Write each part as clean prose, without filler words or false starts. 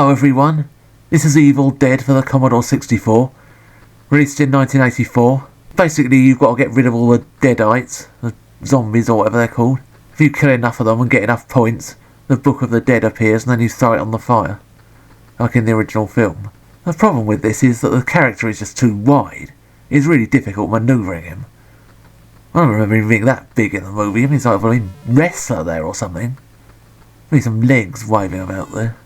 Hello everyone, this is Evil Dead for the Commodore 64, released in 1984. Basically you've got to get rid of all the deadites, the zombies or whatever they're called. If you kill enough of them and get enough points, the Book of the Dead appears and then you throw it on the fire, like in the original film. The problem with this is that the character is just too wide. It's really difficult manoeuvring him. I don't remember him being that big in the movie. I mean, he's like a wrestler there or something. Maybe some legs waving about there.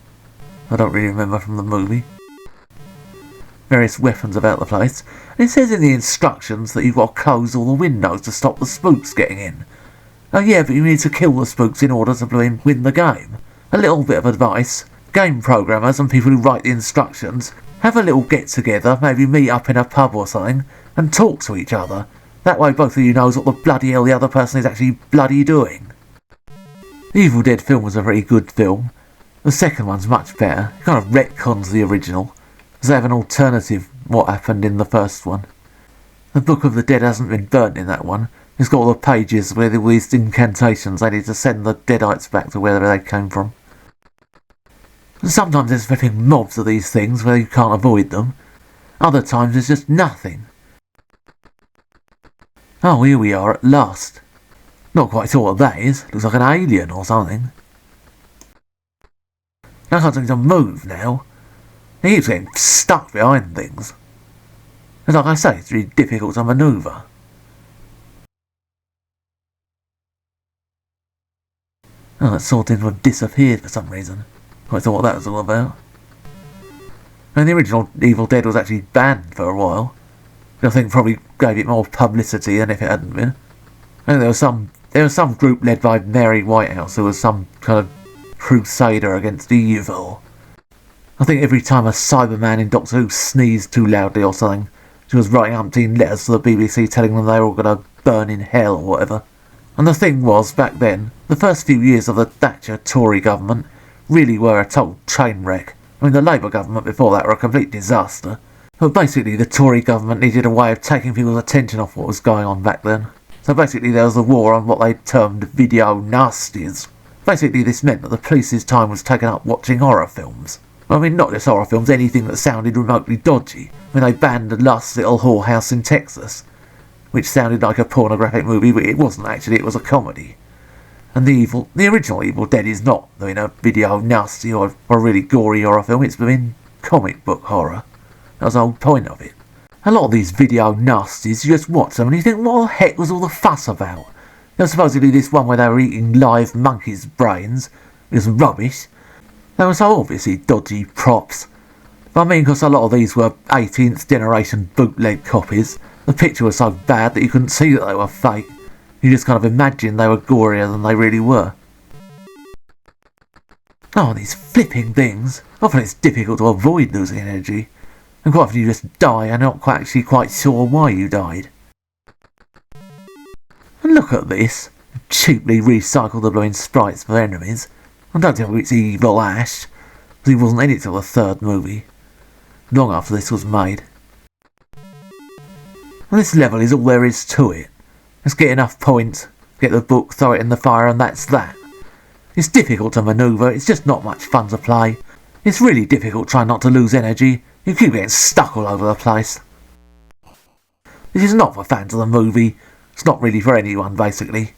I don't really remember from the movie. Various weapons about the place. And it says in the instructions that you've got to close all the windows to stop the spooks getting in. Oh yeah, but you need to kill the spooks in order to win the game. A little bit of advice. Game programmers and people who write the instructions, have a little get together, maybe meet up in a pub or something, and talk to each other. That way both of you knows what the bloody hell the other person is actually bloody doing. The Evil Dead film was a very good film. The second one's much better. It kind of retcons the original, because they have an alternative what happened in the first one. The Book of the Dead hasn't been burnt in that one. It's got all the pages where there were these incantations they need to send the deadites back to wherever they came from. And sometimes there's flipping mobs of these things where you can't avoid them. Other times there's just nothing. Oh, here we are at last. Not quite sure what that is. Looks like an alien or something. I can't seem to move now. He keeps getting stuck behind things. And like I say, it's really difficult to manoeuvre. Oh, that sword seems to have disappeared for some reason. I thought what that was all about. And the original Evil Dead was actually banned for a while. I think probably gave it more publicity than if it hadn't been. I think there was some group led by Mary Whitehouse who was some kind of crusader against evil. I think every time a Cyberman in Doctor Who sneezed too loudly or something, she was writing umpteen letters to the BBC telling them they were all going to burn in hell or whatever. And the thing was, back then, the first few years of the Thatcher Tory government really were a total train wreck. I mean, the Labour government before that were a complete disaster. But basically the Tory government needed a way of taking people's attention off what was going on back then. So basically there was a war on what they termed video nasties. Basically this meant that the police's time was taken up watching horror films. I mean, not just horror films, anything that sounded remotely dodgy. I mean, they banned The Last Little Whorehouse in Texas, which sounded like a pornographic movie, but it wasn't actually, it was a comedy. And the original Evil Dead is not, a video nasty or a really gory horror film, it's been comic book horror. That was the whole point of it. A lot of these video nasties, you just watch them and you think, what the heck was all the fuss about? Supposedly this one where they were eating live monkeys' brains was rubbish. They were so obviously dodgy props. But I mean, because a lot of these were 18th generation bootleg copies, the picture was so bad that you couldn't see that they were fake. You just kind of imagined they were gorier than they really were. Oh, these flipping things. Often it's difficult to avoid losing energy. And quite often you just die and not actually quite sure why you died. And look at this. Cheaply recycled the blowing sprites for enemies. I don't tell you it's Evil Ash, because he wasn't in it till the third movie. Long after this was made. And this level is all there is to it. Just get enough points, get the book, throw it in the fire, and that's that. It's difficult to manoeuvre, it's just not much fun to play. It's really difficult trying not to lose energy. You keep getting stuck all over the place. This is not for fans of the movie. It's not really for anyone, basically.